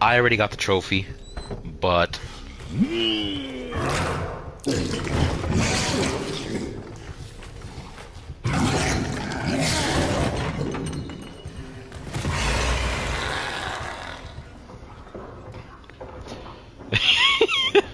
I already got the trophy, but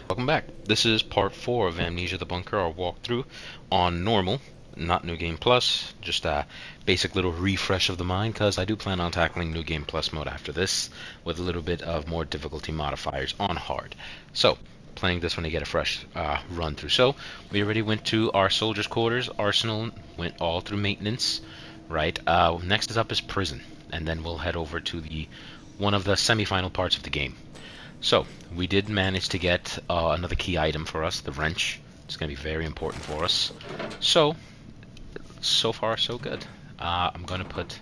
welcome back. This is part 4 of Amnesia the Bunker, our walkthrough on normal, not New Game Plus, just a basic little refresh of the mind, because I do plan on tackling New Game Plus mode after this, with a little bit of more difficulty modifiers on hard. So, playing this when I get a fresh run through. So, we already went to our soldiers' quarters, arsenal, went all through maintenance, right? Next up is prison, and then we'll head over to one of the semi-final parts of the game. So, we did manage to get another key item for us, the wrench. It's going to be very important for us. So far so good. I'm going to put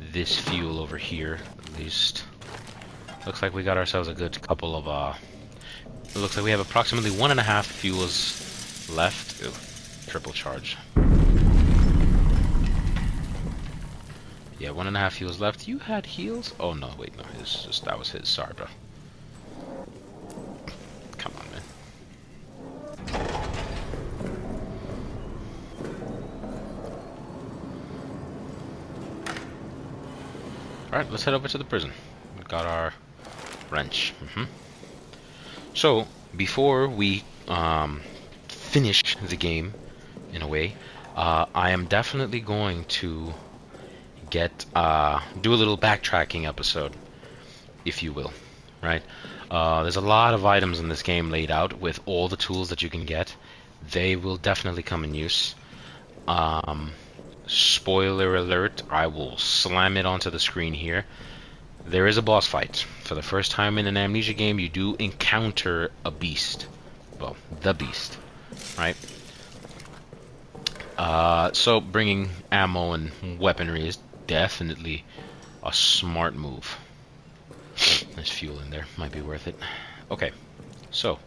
this fuel over here, at least. Looks like we got ourselves a good couple of, it looks like we have approximately 1.5 fuels left. Ew, triple charge. Yeah, 1.5 fuels left. You had heals? Oh no, wait, no, that was his. Sorry, bro. Come on, man. Alright, let's head over to the prison. We've got our wrench. So, before we finish the game, in a way, I am definitely going to do a little backtracking episode, if you will, right? There's a lot of items in this game laid out with all the tools that you can get. They will definitely come in use. Spoiler alert, I will slam it onto the screen here. There is a boss fight. For the first time in an Amnesia game, you do encounter a beast. Well, the beast, right? So bringing ammo and weaponry is definitely a smart move. There's fuel in there, might be worth it. Okay, so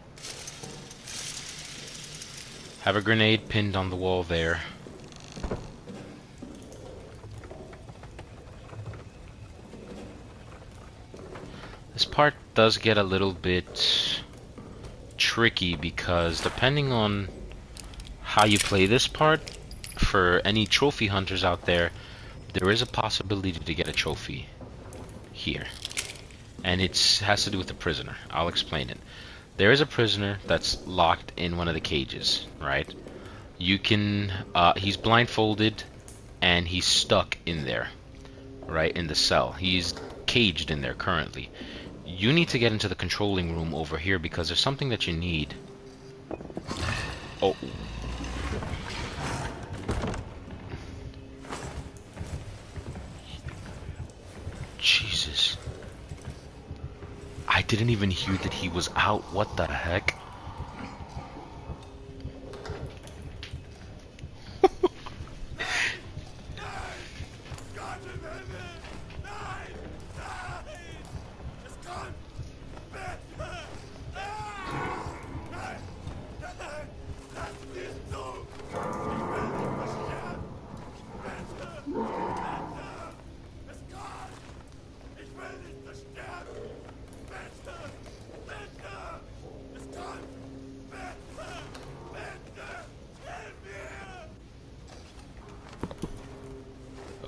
have a grenade pinned on the wall there. This part does get a little bit tricky because depending on how you play this part, for any trophy hunters out there, there is a possibility to get a trophy here. And it has to do with the prisoner. I'll explain it. There is a prisoner that's locked in one of the cages, right? You can, he's blindfolded and he's stuck in there, right, in the cell. He's caged in there currently. You need to get into the controlling room over here because there's something that you need. Oh. Jesus. I didn't even hear that he was out. What the heck?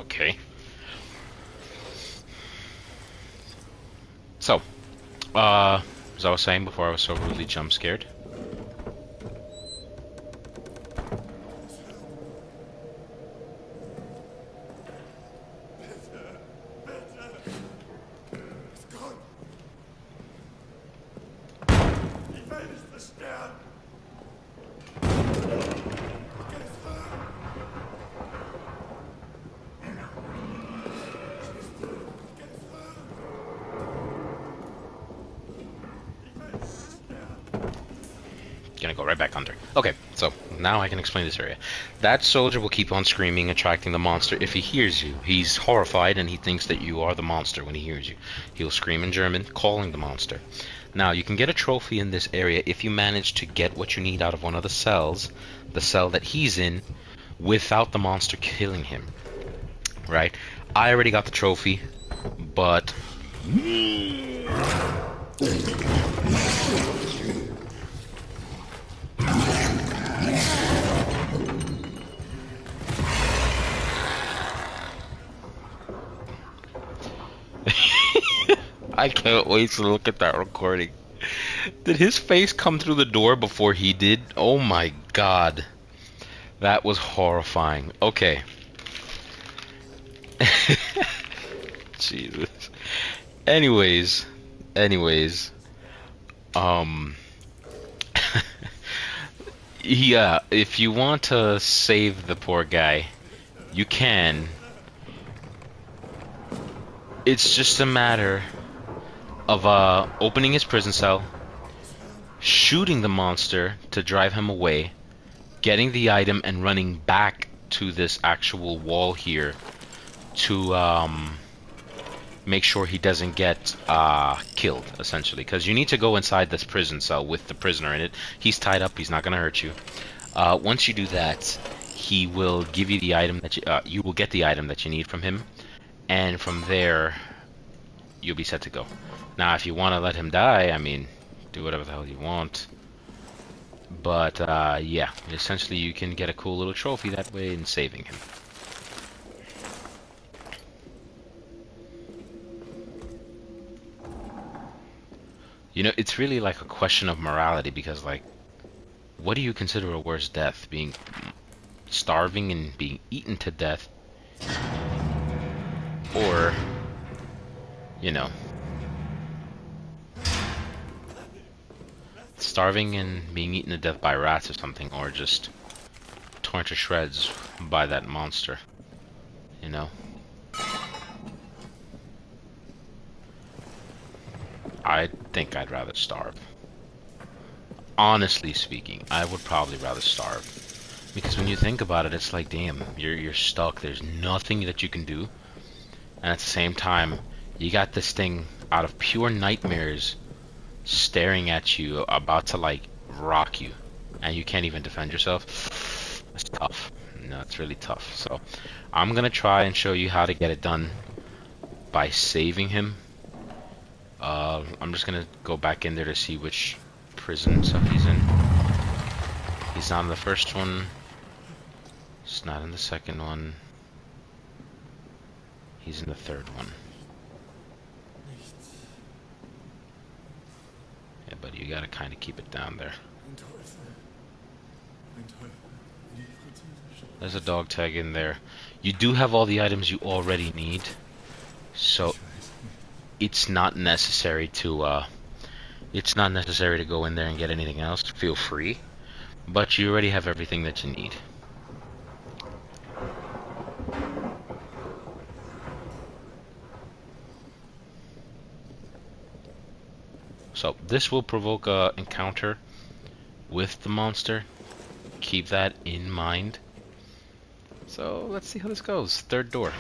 Okay. So, as I was saying before I was so rudely jump scared. Gonna go right back under. Okay, so now I can explain this area. That soldier will keep on screaming, attracting the monster if he hears you. He's horrified and he thinks that you are the monster when he hears you. He'll scream in German, calling the monster. Now, you can get a trophy in this area if you manage to get what you need out of one of the cells, the cell that he's in, without the monster killing him. Right? I already got the trophy, but I can't wait to look at that recording. Did his face come through the door before he did? Oh my god. That was horrifying. Okay. Jesus. Anyways, anyways, um, yeah, if you want to save the poor guy, you can. It's just a matter of opening his prison cell, shooting the monster to drive him away, getting the item and running back to this actual wall here to make sure he doesn't get killed, essentially, because you need to go inside this prison cell with the prisoner in it. He's tied up, he's not gonna hurt you. Once you do that, he will give you the item that you will get the item that you need from him, and from there you'll be set to go. Now if you want to let him die, I mean, do whatever the hell you want, but yeah, essentially you can get a cool little trophy that way in saving him. You know, it's really like a question of morality, because, like, what do you consider a worse death? Being starving and being eaten to death? Or, you know, starving and being eaten to death by rats or something, or just torn to shreds by that monster, you know? I think I'd rather starve. Honestly speaking, I would probably rather starve. Because when you think about it, it's like, damn, you're stuck. There's nothing that you can do. And at the same time, you got this thing out of pure nightmares staring at you, about to, like, rock you. And you can't even defend yourself. It's tough. No, it's really tough. So, I'm gonna try and show you how to get it done by saving him. I'm just gonna go back in there to see which prison cell he's in. He's not in the first one. He's not in the second one. He's in the third one. Yeah, but you gotta kind of keep it down there. There's a dog tag in there. You do have all the items you already need, so it's not necessary to go in there and get anything else. Feel free, but you already have everything that you need. So this will provoke a encounter with the monster. Keep that in mind. So let's see how this goes. Third door.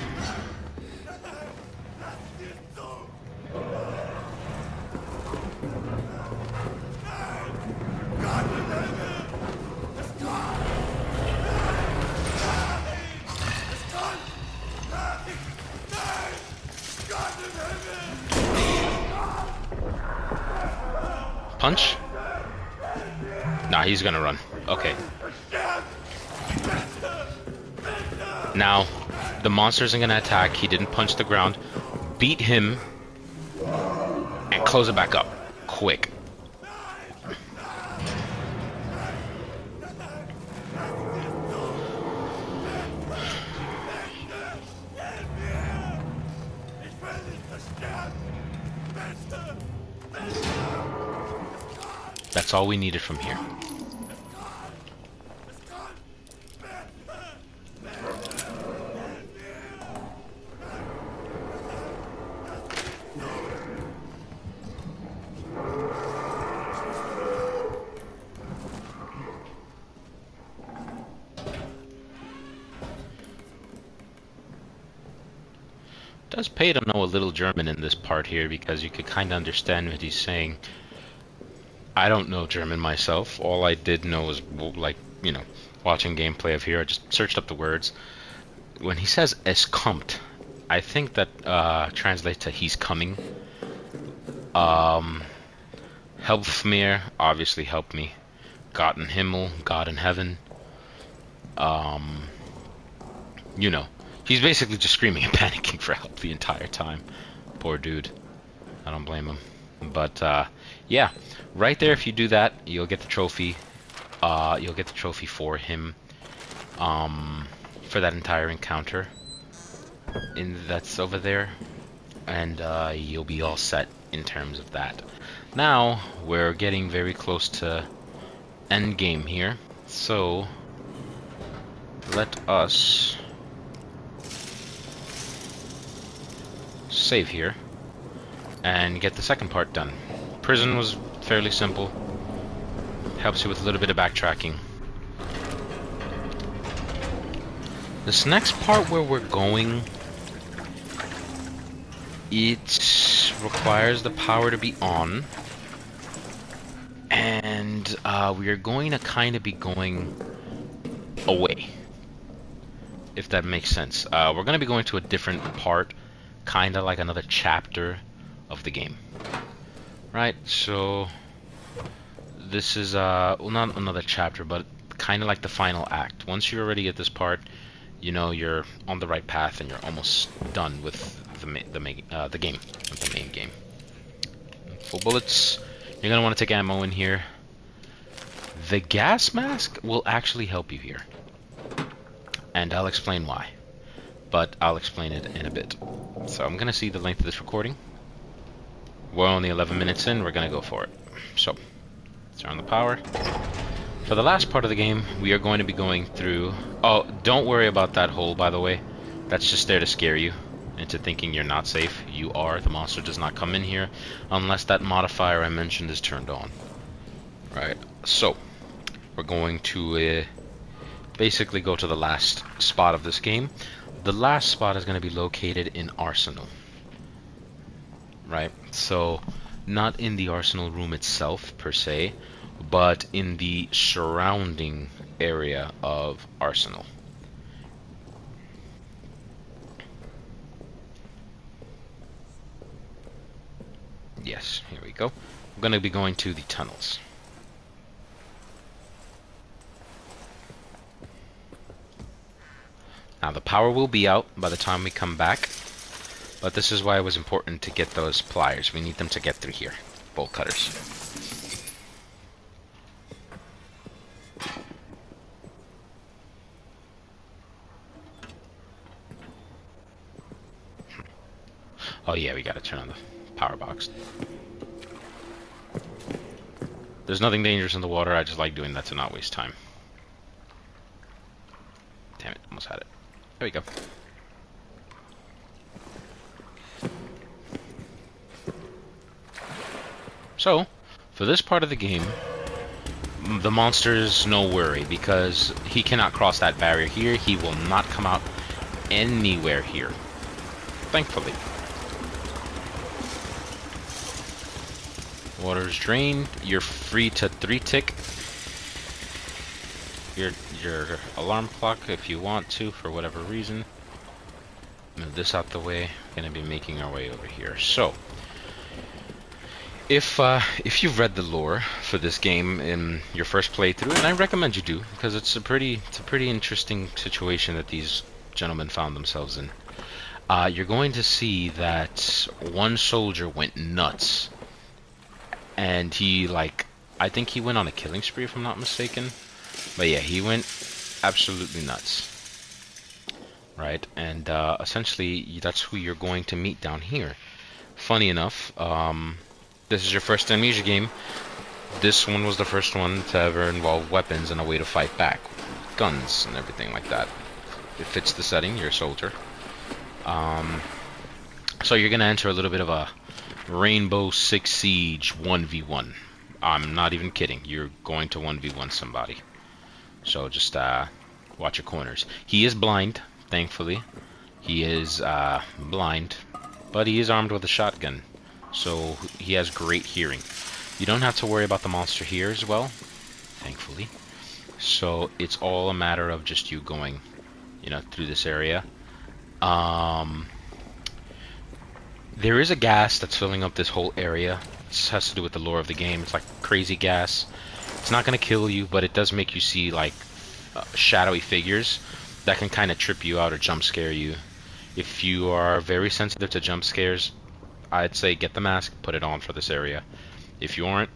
Punch? Nah, he's gonna run. Okay. Now, the monster isn't gonna attack. He didn't punch the ground. Beat him and close it back up. Quick. That's all we needed from here. Does pay to know a little German in this part here, because you could kind of understand what he's saying. I don't know German myself. All I did know was, like, you know, watching gameplay of here. I just searched up the words. When he says "es kommt," I think that translates to "he's coming." Helpmir obviously helped me. God in Himmel, God in Heaven. Um, you know, he's basically just screaming and panicking for help the entire time. Poor dude. I don't blame him. But yeah, right there. If you do that, you'll get the trophy. You'll get the trophy for him. For that entire encounter. That's over there, and you'll be all set in terms of that. Now we're getting very close to end game here, so let us save here and get the second part done. Prison was fairly simple. Helps you with a little bit of backtracking. This next part where we're going, it requires the power to be on, and we are going to kind of be going away, if that makes sense. We're going to be going to a different part, kind of like another chapter of the game, right? So this is well, not another chapter, but kind of like the final act. Once you're already at this part, you know you're on the right path and you're almost done with the main game. Full bullets. You're gonna want to take ammo in here. The gas mask will actually help you here, and I'll explain why, but I'll explain it in a bit. So I'm gonna see the length of this recording. We're only 11 minutes in. We're gonna go for it. So turn on the power. For the last part of the game, we are going to be going through... Oh, don't worry about that hole, by the way. That's just there to scare you into thinking you're not safe. You are. The monster does not come in here unless that modifier I mentioned is turned on. Right, so we're going to basically go to the last spot of this game. The last spot is going to be located in Arsenal. Right, so not in the Arsenal room itself, per se, but in the surrounding area of Arsenal. Yes, here we go. We're going to be going to the tunnels. Now the power will be out by the time we come back, but this is why it was important to get those pliers. We need them to get through here. Bolt cutters. Oh yeah, we gotta turn on the power box. There's nothing dangerous in the water. I just like doing that to not waste time. Damn it, almost had it. There we go. So, for this part of the game, the monster's no worry, because he cannot cross that barrier here. He will not come out anywhere here. Thankfully. Water is drained. You're free to 3-tick your alarm clock if you want to, for whatever reason. Move this out the way. Gonna be making our way over here. So, if you've read the lore for this game in your first playthrough, and I recommend you do, because it's a pretty interesting situation that these gentlemen found themselves in. You're going to see that one soldier went nuts. And he, I think he went on a killing spree, if I'm not mistaken. But yeah, he went absolutely nuts. Right? And essentially, that's who you're going to meet down here. Funny enough, this is your first Amnesia game. This one was the first one to ever involve weapons and a way to fight back. Guns and everything like that. It fits the setting, you're a soldier. So you're going to enter a little bit of a Rainbow Six Siege 1v1. I'm not even kidding. You're going to 1v1 somebody. So just watch your corners. He is blind, thankfully. He is blind, but he is armed with a shotgun. So he has great hearing. You don't have to worry about the monster here as well, thankfully. So it's all a matter of just you going, through this area. There is a gas that's filling up this whole area. This has to do with the lore of the game. It's like crazy gas. It's not gonna kill you, but it does make you see like shadowy figures that can kind of trip you out or jump scare you. If you are very sensitive to jump scares, I'd say get the mask, put it on for this area. If you aren't,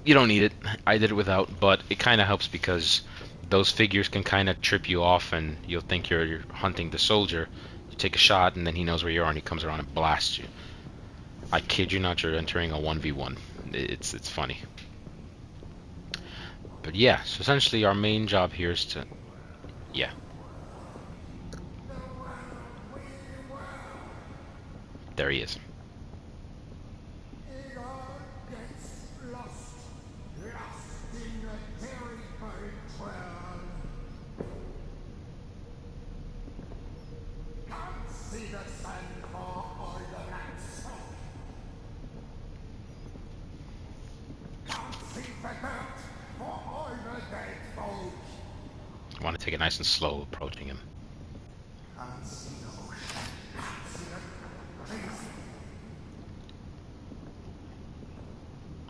you don't need it. I did it without, but it kind of helps because those figures can kind of trip you off and you'll think you're hunting the soldier. You take a shot and then he knows where you are and he comes around and blasts you. I kid you not, you're entering a 1v1. It's funny. But yeah, so essentially our main job here is to... Yeah. There he is. I want to take it nice and slow approaching him.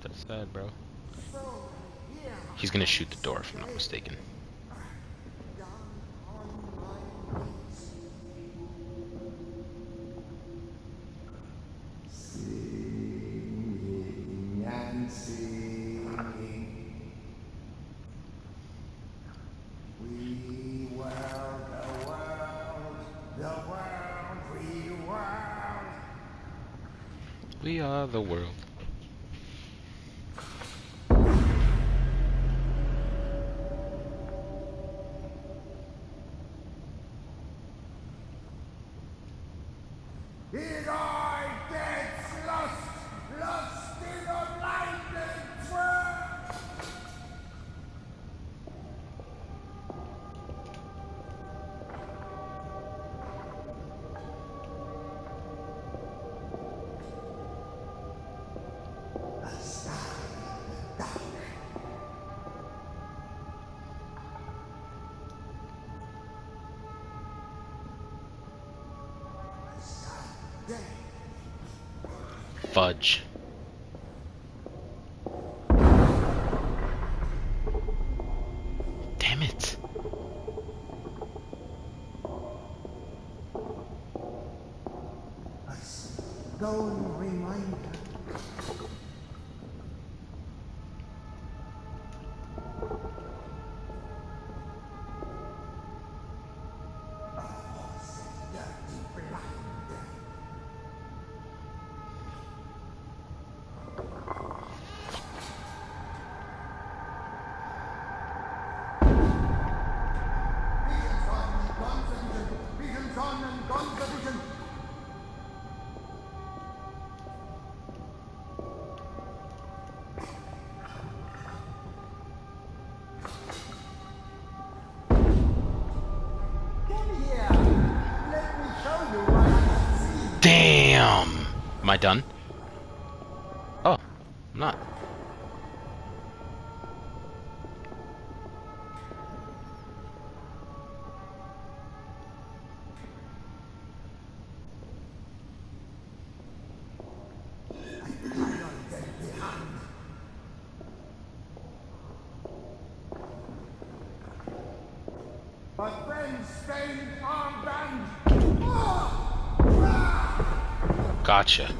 That's sad, bro. He's gonna shoot the door if I'm not mistaken. Singing and singing, we were the world, we were. We are the world. Here I gets lost in a blinding trance. A star in the dark. A star day. Fudge. Damn it. A stone reminder. A horse dirty blinder. Beacons on and guns division. Come here. Let me show you what I see. Damn! Am I done? Oh, I'm not. My friends stay armband. Gotcha.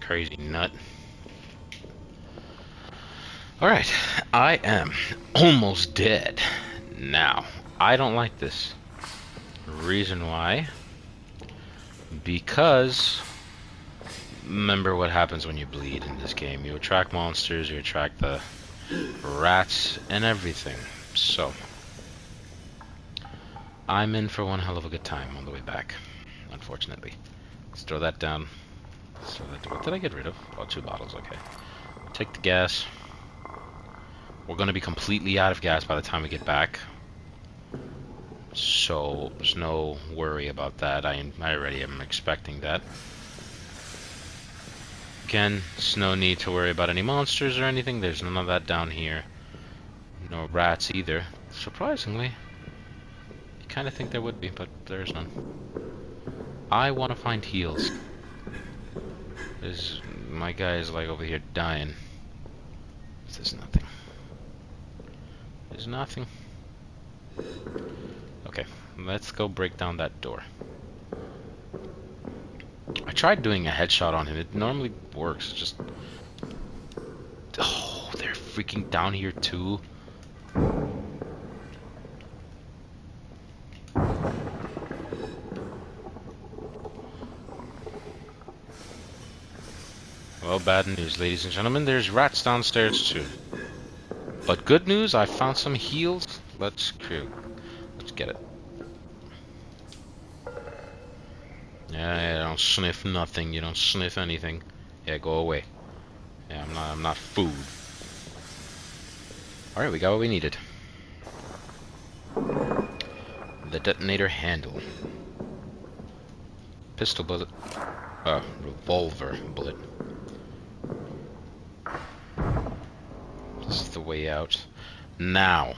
Crazy nut. Alright, I am almost dead. Now, I don't like this. Reason why? Because remember what happens when you bleed in this game. You attract monsters, you attract the rats and everything. So I'm in for one hell of a good time on the way back, unfortunately. Let's throw that down. So what did I get rid of? Oh, 2 bottles, okay. Take the gas. We're gonna be completely out of gas by the time we get back. So there's no worry about that. I already am expecting that. Again, there's no need to worry about any monsters or anything. There's none of that down here. No rats either. Surprisingly. You kind of think there would be, but there's none. I want to find heals. My guy is like over here dying. There's nothing. There's nothing. Okay, let's go break down that door. I tried doing a headshot on him. It normally works. Just... Oh, they're freaking down here too. Well, bad news, ladies and gentlemen. There's rats downstairs too. But good news, I found some heals. Let's get it. Yeah, don't sniff nothing. You don't sniff anything. Yeah, go away. Yeah, I'm not food. All right, we got what we needed. The detonator handle. Pistol bullet. Revolver bullet. This is the way out. Now,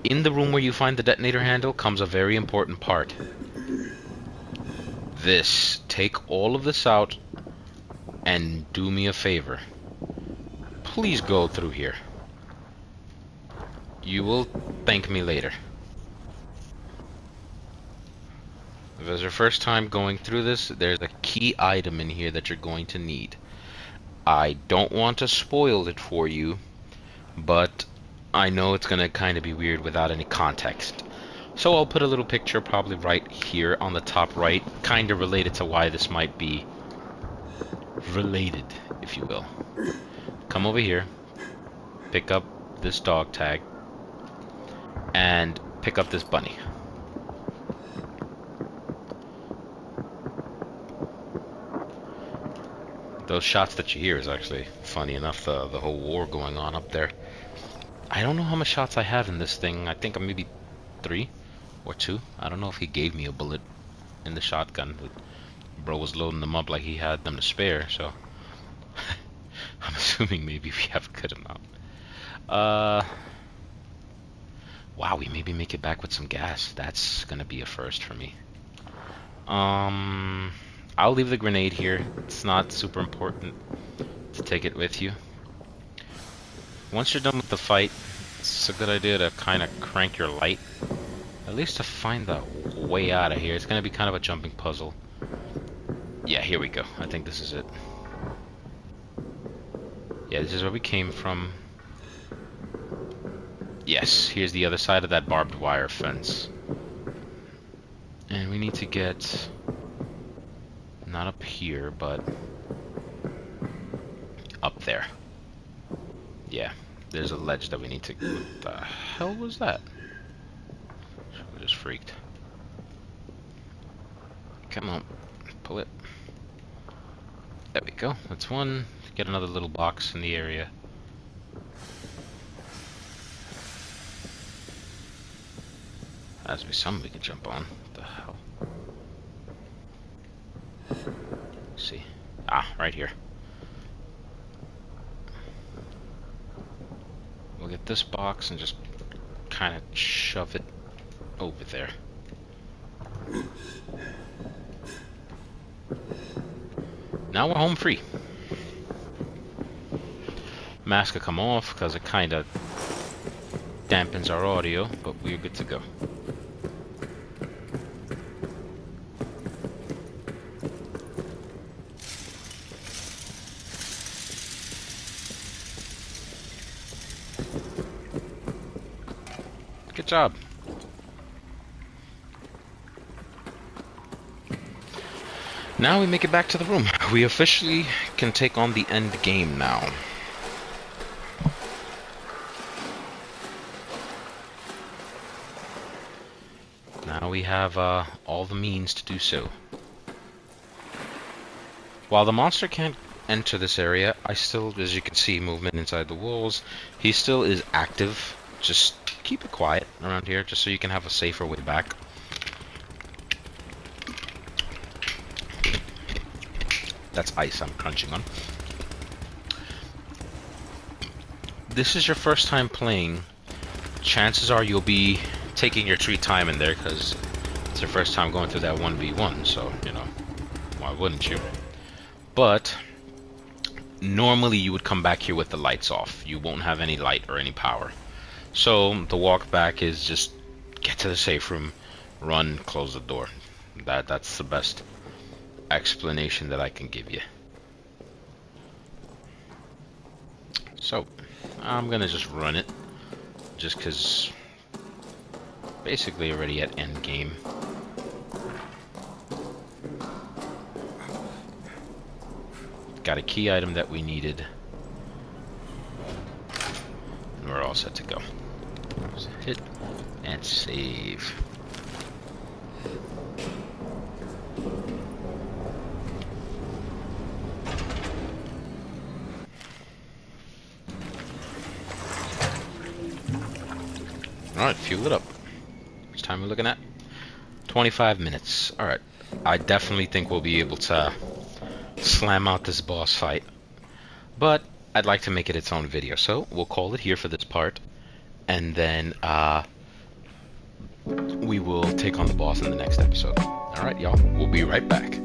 in the room where you find the detonator handle comes a very important part. This. Take all of this out and do me a favor. Please go through here. You will thank me later. If it's your first time going through this, there's a key item in here that you're going to need. I don't want to spoil it for you, but I know it's going to kind of be weird without any context. So I'll put a little picture probably right here on the top right, kind of related to why this might be related, if you will. Come over here, pick up this dog tag, and pick up this bunny. Those shots that you hear is actually, funny enough, the whole war going on up there. I don't know how much shots I have in this thing. I think I'm maybe 3 or 2. I don't know if he gave me a bullet in the shotgun, but bro was loading them up like he had them to spare, so I'm assuming maybe we have a good amount. Wow, we maybe make it back with some gas. That's gonna be a first for me. I'll leave the grenade here. It's not super important to take it with you. Once you're done with the fight, it's a good idea to kind of crank your light. At least to find the way out of here. It's going to be kind of a jumping puzzle. Yeah, here we go. I think this is it. Yeah, this is where we came from. Yes, here's the other side of that barbed wire fence. And we need to get... not up here, but... up there. Yeah, there's a ledge that we need to... What the hell was that? I just freaked. Come on, pull it. There we go. That's one. Get another little box in the area. Has to be something we can jump on. What the hell? Let's see. Ah, right here. We'll get this box and just kind of shove it over there. Now we're home free. Mask will come off because it kind of dampens our audio, but we're good to go. Good job. Now we make it back to the room. We officially can take on the end game now. Now we have all the means to do so. While the monster can't enter this area, I still, as you can see, movement inside the walls. He still is active. Just keep it quiet around here, just so you can have a safer way back. That's ice I'm crunching on. This is your first time playing. Chances are you'll be taking your sweet time in there because it's your first time going through that 1v1, so, you know, why wouldn't you? But normally you would come back here with the lights off. You won't have any light or any power. So the walk back is just get to the safe room, run, close the door. That's the best explanation that I can give you. So I'm gonna just run it, just because basically already at end game. Got a key item that we needed, and we're all set to go. So hit and save. Alright, fuel it up. Which time we're looking at? 25 minutes. Alright. I definitely think we'll be able to slam out this boss fight. But I'd like to make it its own video, so we'll call it here for this part. And then we will take on the boss in the next episode. Alright, y'all. We'll be right back.